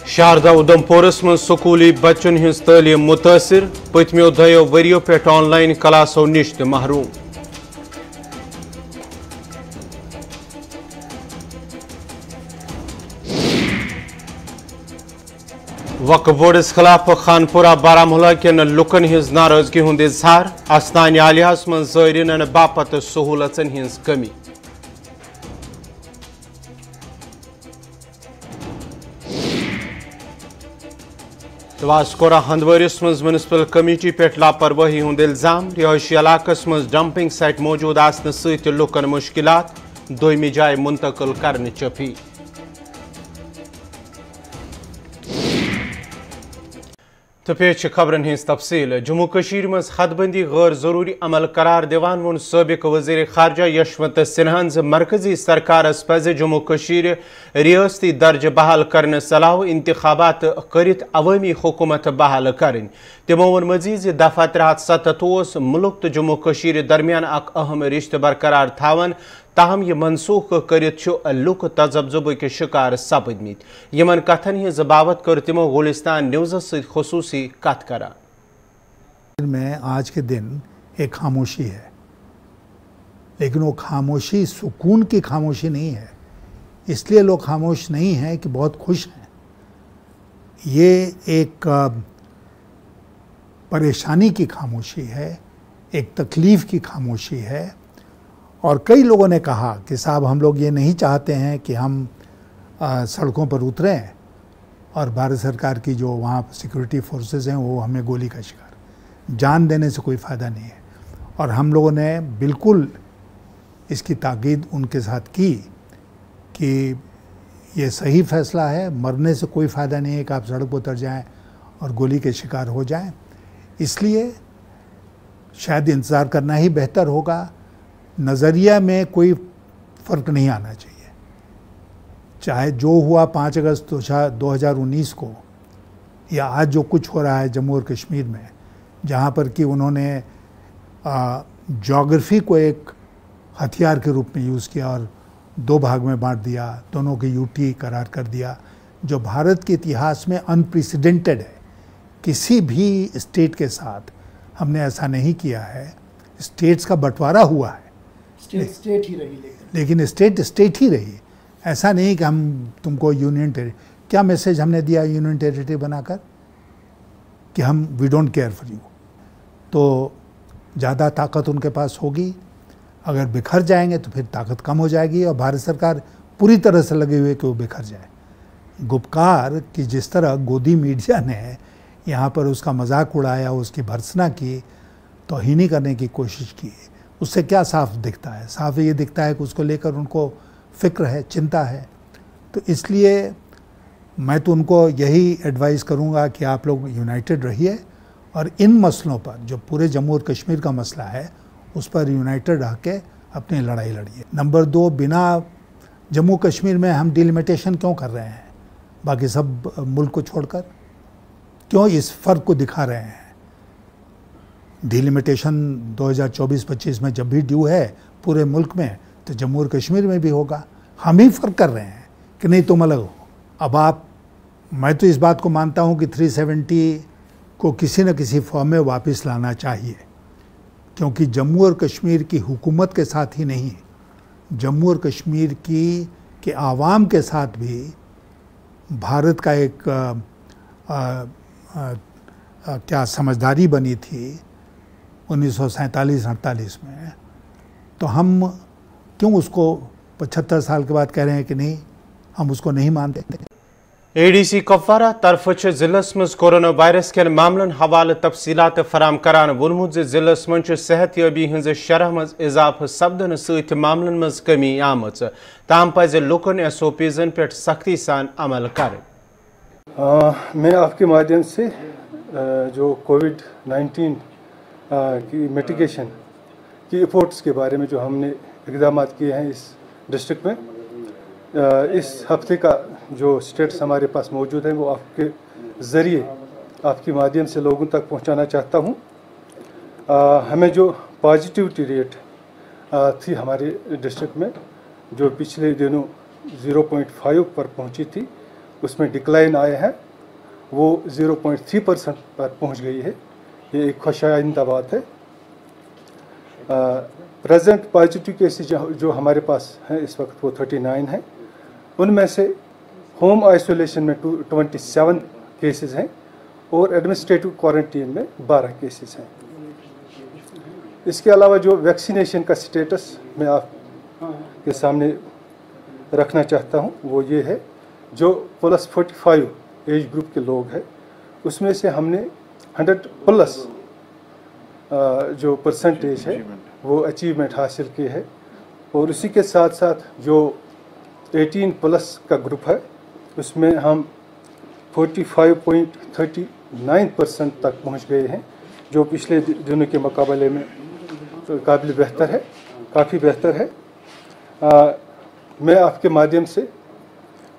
शारदा उधमपुरस मं स्कूली बच्चन हिंस तालीम मुतासिर पतमो 2 वरियों पे ऑनलाइन क्लासों निश महरूम। वक्फ बोर्डस खिलाफ खानपुरा बारामूला केन लुकन हिंस नाराजगी हुंद इजहार अस्तान आलियास मं ज़ायरीन बापत सहूलतन हिंस कमी। वास्कोरा हंदवरिस मं म्युनिसिपल कमेटी पे लापरवाही हुंद इल्जाम रिहायशी इलाकस मं डंपिंग साइट मौजूद आसने सत लुकन मुश्किलात दोयमी जाय मुंतकिल करने अपील। तो पेश खबरन हिंस तफसील जम्मू कशीर मं हदबंदी गैर जरूरी अमल करार दिवान वोन साबिक वज़ीर खारजा यशवंत सिन्हान मरकजी सरकारस पज़ जम्मू कशीर रियासती दर्ज बहाल करने सलाह इंतखाबात करित अवामी हुकूमत बहाल करें। तिमो वोन मजीद दफा 377 मुल्क तो जम्मू कशीर दरमियान अक अहम रिश्ते बरकरार थावन ताहम यह मनसूख करित लुक तजब्जुब के शिकार सपदमित। यमन कथन हिंज बाबत कर तिमो गुलिस्तान न्यूज़ से खुसूसी कत करा। में आज के दिन एक खामोशी है, लेकिन वो खामोशी सुकून की खामोशी नहीं है। इसलिए लोग खामोश नहीं हैं कि बहुत खुश हैं। ये एक परेशानी की खामोशी है, एक तकलीफ़ की खामोशी है। और कई लोगों ने कहा कि साहब हम लोग ये नहीं चाहते हैं कि हम सड़कों पर उतरें और भारत सरकार की जो वहाँ सिक्योरिटी फोर्सेस हैं वो हमें गोली का शिकार, जान देने से कोई फ़ायदा नहीं है। और हम लोगों ने बिल्कुल इसकी ताकीद उनके साथ की कि ये सही फ़ैसला है, मरने से कोई फ़ायदा नहीं है कि आप सड़क पर उतर जाएं और गोली के शिकार हो जाएं। इसलिए शायद इंतज़ार करना ही बेहतर होगा। नज़रिया में कोई फ़र्क नहीं आना चाहिए। चाहे जो हुआ 5 अगस्त 2019 को या आज जो कुछ हो रहा है जम्मू और कश्मीर में, जहाँ पर कि उन्होंने ज्योग्राफी को एक हथियार के रूप में यूज़ किया और 2 भाग में बांट दिया, दोनों के यूटी करार कर दिया, जो भारत के इतिहास में अनप्रेसिडेंटेड है। किसी भी स्टेट के साथ हमने ऐसा नहीं किया है। स्टेट्स का बंटवारा हुआ है, स्टेट ही रही, लेकिन स्टेट ही रही। ऐसा नहीं कि हम तुमको यूनियन टेरिटरी, क्या मैसेज हमने दिया यूनियन टेरिटरी बनाकर कि हम we don't care for you. तो ज़्यादा ताकत उनके पास होगी, अगर बिखर जाएंगे तो फिर ताकत कम हो जाएगी और भारत सरकार पूरी तरह से लगे हुए कि वो बिखर जाए। गुपकार की जिस तरह गोदी मीडिया ने यहाँ पर उसका मजाक उड़ाया, उसकी भर्त्सना की, तौहीनी करने की कोशिश की, उससे क्या साफ दिखता है? साफ ये दिखता है कि उसको लेकर उनको फ़िक्र है, चिंता है। तो इसलिए मैं तो उनको यही एडवाइस करूँगा कि आप लोग यूनाइटेड रहिए और इन मसलों पर, जो पूरे जम्मू और कश्मीर का मसला है, उस पर यूनाइटेड रह के अपनी लड़ाई लड़िए। नंबर 2, बिना जम्मू कश्मीर में हम डिलिमिटेशन क्यों कर रहे हैं बाकी सब मुल्क को छोड़कर? क्यों इस फ़र्क को दिखा रहे हैं? डिलिमिटेशन 2024-25 में जब भी ड्यू है पूरे मुल्क में, तो जम्मू और कश्मीर में भी होगा। हम ही फ़र्क कर रहे हैं कि नहीं तुम अलग हो। अब मैं तो इस बात को मानता हूँ कि 370 को किसी न किसी फॉर्म में वापस लाना चाहिए, क्योंकि जम्मू और कश्मीर की हुकूमत के साथ ही नहीं, जम्मू और कश्मीर के आवाम के साथ भी भारत का एक क्या समझदारी बनी थी 1947-48 में। तो हम क्यों उसको 75 साल के बाद कह रहे हैं कि नहीं, हम उसको नहीं मानते। ADC कपवारा तरफ जिलस मज कोरोना वायरस के मामलन हवाले तफसीलात फराम करान वोनमुत जिलस मज सेहतयाबी हज शरह मज इजाफा सपदन सत मामलन मज कमी आमच, ताम पज लुकन SOPs पे सख्ती सान अमल करें। मैं आपके माध्यम से जो कोविड-19 की मिटिगेशन की एफर्ट्स के बारे में जो हमने इक़दाम किए हैं इस डिस्ट्रिक्ट में, इस हफ्ते का जो स्टेट्स हमारे पास मौजूद हैं वो आपके ज़रिए, आपके माध्यम से लोगों तक पहुंचाना चाहता हूं। हमें जो पॉजिटिविटी रेट थी हमारे डिस्ट्रिक्ट में, जो पिछले दिनों 0.5 पर पहुंची थी, उसमें डिक्लाइन आए हैं वो 0.3% पर पहुंच गई है। ये एक खुशआइंदा बात है। प्रेजेंट पॉजिटिव केसेस जो हमारे पास हैं इस वक्त वो 39 हैं। उनमें से होम आइसोलेशन में 27 केसेस हैं और एडमिनिस्ट्रेटिव क्वारंटीन में 12 केसेस हैं। इसके अलावा जो वैक्सीनेशन का स्टेटस मैं आपके सामने रखना चाहता हूं वो ये है, जो +45 एज ग्रुप के लोग हैं उसमें से हमने 100+ जो परसेंटेज है वो अचीवमेंट हासिल की है। और उसी के साथ साथ जो 18+ का ग्रुप है उसमें हम 45.39% तक पहुंच गए हैं, जो पिछले दिनों के मुकाबले में काफ़ी बेहतर है। मैं आपके माध्यम से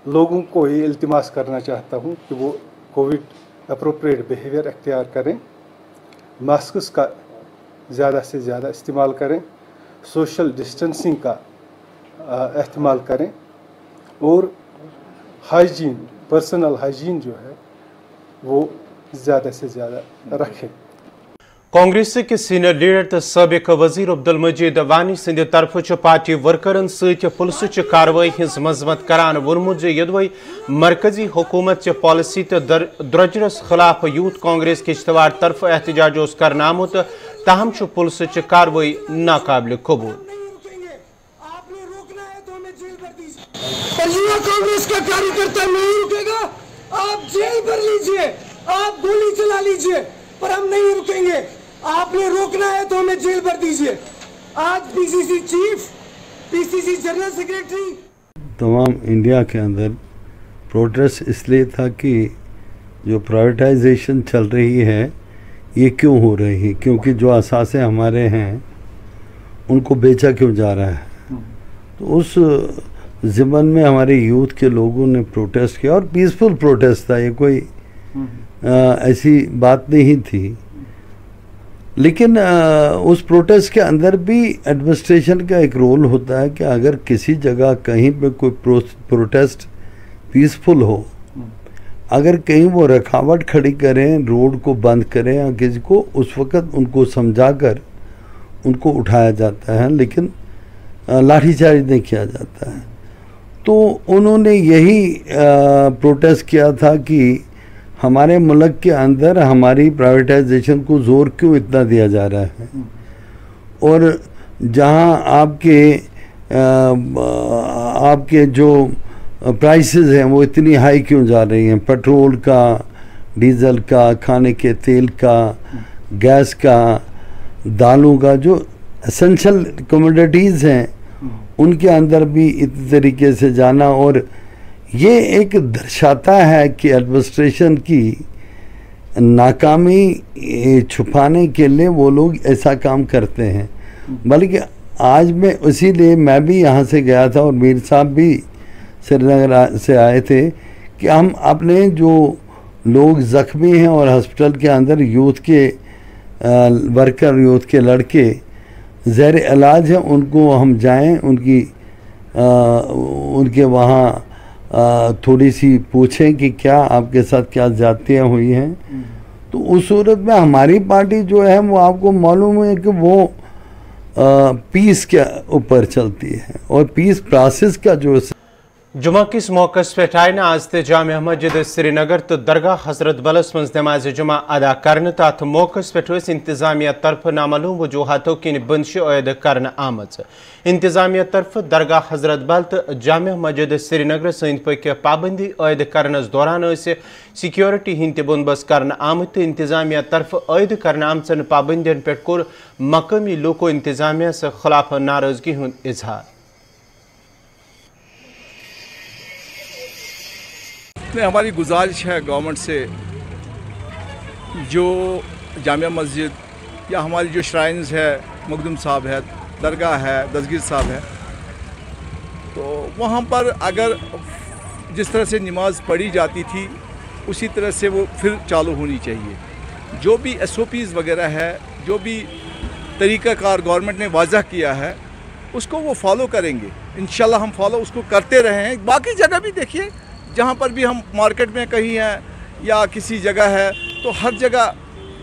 लोगों को ये इल्तिमास करना चाहता हूँ कि वो कोविड अप्रोप्रिएट बिहेवियर अख्तियार करें, मास्क्स का ज़्यादा से ज़्यादा इस्तेमाल करें, सोशल डिस्टेंसिंग का इस्तेमाल करें और हाइजीन, पर्सनल हाइजीन जो है वो ज़्यादा से ज़्यादा रखें। कांग्रेस के सीनियर लीडर तो सबक वजीर अब्दुल मजीद वानी संद तरफ पार्टी वर्करन सत पुलिस कार्रवाई हज मजम्मत करान वोनमुत यदवै मरकजी हुकूमत पॉलिसी तो द्रजरस खिलाफ यूथ कांग्रेस के इश्तवार तरफ एहतजाज कर आमुत, ताहम पुलिस कार्रवाई नाकाबिल कबूल। कांग्रेस का कार्यकर्ता नहीं रुकेगा, आप जेल भर लीजिए, आप गोली चला लीजिए, पर हम नहीं रुकेंगे। आपने रोकना है तो हमें जेल भर दीजिए। आज PCC chief, PCC general secretary, तमाम इंडिया के अंदर प्रोटेस्ट इसलिए था कि जो प्राइवेटाइजेशन चल रही है ये क्यों हो रही है, क्योंकि जो असासे हमारे हैं उनको बेचा क्यों जा रहा है। तो उस ज़िमन में हमारे यूथ के लोगों ने प्रोटेस्ट किया और पीसफुल प्रोटेस्ट था, ये कोई ऐसी बात नहीं थी। लेकिन उस प्रोटेस्ट के अंदर भी एडमिनिस्ट्रेशन का एक रोल होता है कि अगर किसी जगह कहीं पे कोई प्रोटेस्ट पीसफुल हो, अगर कहीं वो रखावट खड़ी करें, रोड को बंद करें या किसी को, उस वक़्त उनको समझाकर उनको उठाया जाता है, लेकिन लाठीचार्ज नहीं किया जाता है। तो उन्होंने यही प्रोटेस्ट किया था कि हमारे मुल्क के अंदर हमारी प्राइवेटाइजेशन को ज़ोर क्यों इतना दिया जा रहा है, और जहां आपके जो प्राइसेस हैं वो इतनी हाई क्यों जा रही हैं, पेट्रोल का, डीजल का, खाने के तेल का, गैस का, दालों का, जो एसेंशियल कमोडिटीज़ हैं उनके अंदर भी इस तरीके से जाना। और ये एक दर्शाता है कि एडमिनिस्ट्रेशन की नाकामी छुपाने के लिए वो लोग ऐसा काम करते हैं। बल्कि आज मैं इसीलिए मैं भी यहाँ से गया था और मीर साहब भी श्रीनगर से आए थे कि हम अपने जो लोग ज़ख्मी हैं और हॉस्पिटल के अंदर यूथ के वर्कर, यूथ के लड़के ज़ेर इलाज हैं, उनको हम जाएं, उनके वहाँ थोड़ी सी पूछें कि क्या आपके साथ क्या ज़्यादतियाँ हुई हैं। तो उस सूरत में हमारी पार्टी जो है वो आपको मालूम है कि वो पीस के ऊपर चलती है और पीस प्रोसेस का जो जुमा किस मौके पे आयन आज ते जामिया मस्जिद श्रीनगर तो दरगाह हजरत बलस मज नमाज जुमा अदा करने तथ मौके पे इंतजामिया तरफ नामालूम वजूहातों की बंदिश आयद कर आमज। इंतजामिया तरफ दरगाह हजरत बल तो जामिया मस्जिद श्रीनगर सद पक पाबंदी आयद करनस दौरान सिक्योरिटी हिंद बंदोबस्त कर आमुत तो इंतजामिया तरफ आयद कर आमचन पाबंदियन पे कोर मकामी लोगों इंतजामिया से खिलाफ नाराजगी हुंद इजहार। हमारी गुजारिश है गवर्नमेंट से, जो जामिया मस्जिद या हमारी जो श्राइन्स है, मखदूम साहब है, दरगाह है, दस्तगीर साहब है, तो वहाँ पर अगर जिस तरह से नमाज पढ़ी जाती थी उसी तरह से वो फिर चालू होनी चाहिए। जो भी SOPs वगैरह है, जो भी तरीक़ाकार गवर्नमेंट ने वाज़ह किया है उसको वो फॉलो करेंगे। इंशाल्लाह हम फॉलो उसको करते रहे हैं। बाकी जगह भी देखिए जहाँ पर भी हम मार्केट में कहीं हैं या किसी जगह है तो हर जगह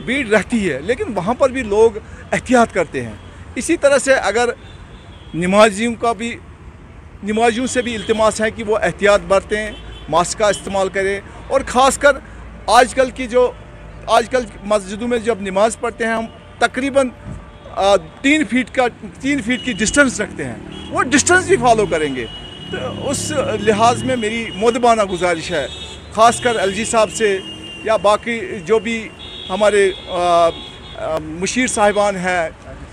भीड़ रहती है, लेकिन वहाँ पर भी लोग एहतियात करते हैं। इसी तरह से अगर नमाजियों से भी इल्तिमास है कि वो एहतियात बरतें, मास्क का इस्तेमाल करें, और ख़ासकर आजकल मस्जिदों में जब नमाज़ पढ़ते हैं हम तकरीबन 3 फीट की डिस्टेंस रखते हैं, वो डिस्टेंस भी फॉलो करेंगे। तो उस लिहाज में मेरी मोदबाना गुजारिश है ख़ासकर एलजी साहब से या बाकी जो भी हमारे मुशीर साहिबान हैं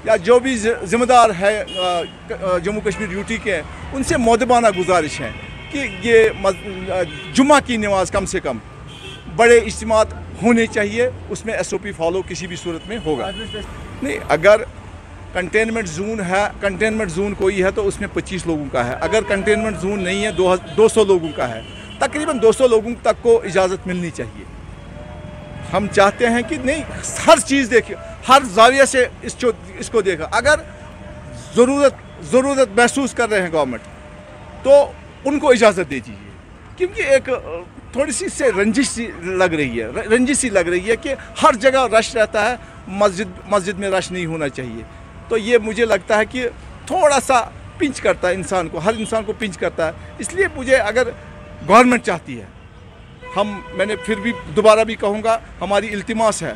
या जो भी ज़िम्मेदार है जम्मू कश्मीर यूटी के, उनसे मोदबाना गुजारिश है कि ये जुम्मा की नमाज कम से कम बड़े इज्तिमात होने चाहिए, उसमें SOP फॉलो किसी भी सूरत में होगा। नहीं, अगर कंटेनमेंट जोन है, कंटेनमेंट जोन कोई है तो उसमें 25 लोगों का है, अगर कंटेनमेंट जोन नहीं है 200 लोगों का है, तकरीबन 200 लोगों तक को इजाज़त मिलनी चाहिए। हम चाहते हैं कि नहीं, हर चीज़ देखिए, हर जाविया से इसको देखा। अगर ज़रूरत महसूस कर रहे हैं गवर्नमेंट तो उनको इजाज़त दे दीजिए, क्योंकि एक थोड़ी सी से रंजिश सी लग रही है कि हर जगह रश रहता है, मस्जिद में रश नहीं होना चाहिए। तो ये मुझे लगता है कि थोड़ा सा पिंच करता है इंसान को, हर इंसान को पिंच करता है। इसलिए मुझे अगर गवर्नमेंट चाहती है, मैंने फिर भी दोबारा भी कहूँगा, हमारी इल्तिमास है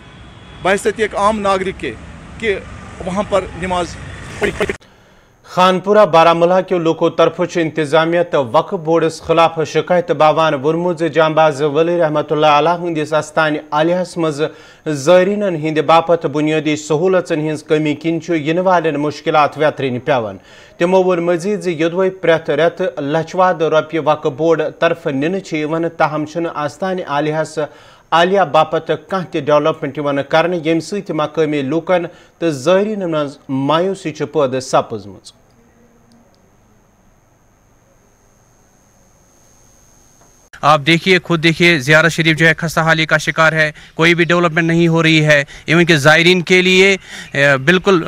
बहैसियत एक आम नागरिक के कि वहाँ पर नमाज पढ़ी। खानपुरा बारामूला के लोको तरफो इंतजामिया तो वक्फ बोर्डस खिलाफ शिकायत बावान वुरमुज जांबाज वली रहमतुल्लाह अलैह हंदिस अस्तान आलियास मज ज़ायरीनन हिंद बापत बुनियादी सहूलतन हिंज कमी किन इन वालन मुश्किलात व्यतरन पेवन। तमो वोन मजीद योदवे प्रेथ रेत लचवाद रॉपये वक्फ बोर्ड तरफ निन ताहम अस्तान आलियास आलिया बापत कह डेवलपमेंट कर यम सत मकामी लूकन तो ज़ायरीन मज मायूसी पैदा सपजम। आप देखिए, खुद देखिए, ज़ियारत शरीफ जो है खस्ता हाली का शिकार है, कोई भी डेवलपमेंट नहीं हो रही है। इवन कि ज़ायरीन के लिए बिल्कुल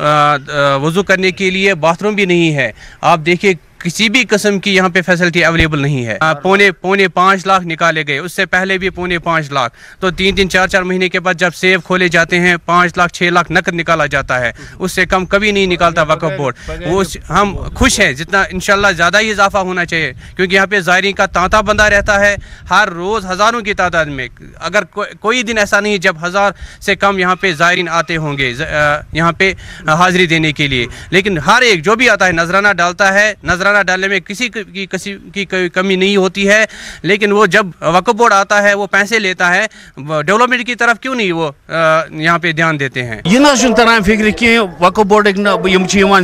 वज़ू करने के लिए बाथरूम भी नहीं है। आप देखिए, किसी भी किस्म की यहाँ पे फैसिलिटी अवेलेबल नहीं है। पौने 5 लाख निकाले गए, उससे पहले भी 5.25 लाख। तो 3 4 महीने के बाद जब सेव खोले जाते हैं 5 लाख 6 लाख नकद निकाला जाता है, उससे कम कभी नहीं निकालता वक्फ बोर्ड। वो हम खुश हैं, जितना इंशाल्लाह ज़्यादा ही इजाफा होना चाहिए, क्योंकि यहाँ पे ज़ायरीन का तांता बंधा रहता है हर रोज़ हज़ारों की तादाद में। अगर कोई दिन ऐसा नहीं जब 1000 से कम यहाँ पे ज़ायरीन आते होंगे यहाँ पे हाज़िरी देने के लिए। लेकिन हर एक जो भी आता है नजराना डालता है, नजराना डालने में किसी की कमी नहीं होती है। लेकिन वो जब वक्फ बोर्ड आता है वो पैसे लेता है, डेवलपमेंट की तरफ क्यों नहीं वो यहाँ पे ध्यान देते हैं। यह तरह फिक्र कि वक्फ बोर्ड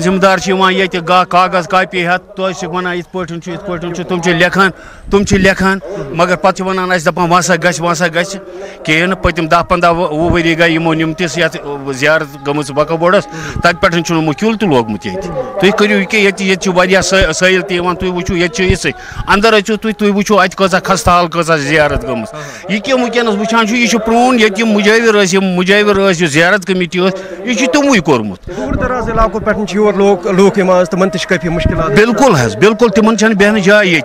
जिम्मेदार कागज कापी हेत तुम लेखान मगर पे वन दपान वसा गस कहें पतम 10-15 वरी गई निमतिस ज़ियारत गम वक्फ बोर्डस तत पे मुक्यूल तो लोगमुत तुम करू कि साइल तुम वो ये अंदर अचु तुम वो अत खस्ता हाल कज ज़ियारत गम यह वनस वुचान यह प्रोन ये मुजाविर ज़ियारत कमेटी यह तुमु कोर्मुत बिल्कुल तिमन बेहन जाय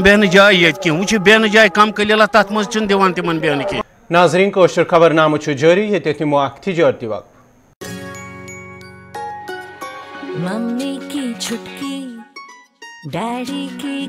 बेहन जाय ये वो बेहन जाय कम कलीला तथ मज दिवान तिमन बेहन की। नाज़रीन कोशर खबरनामा जारी ये तिजारती वक्त। मम्मी की छुटकी, डैडी की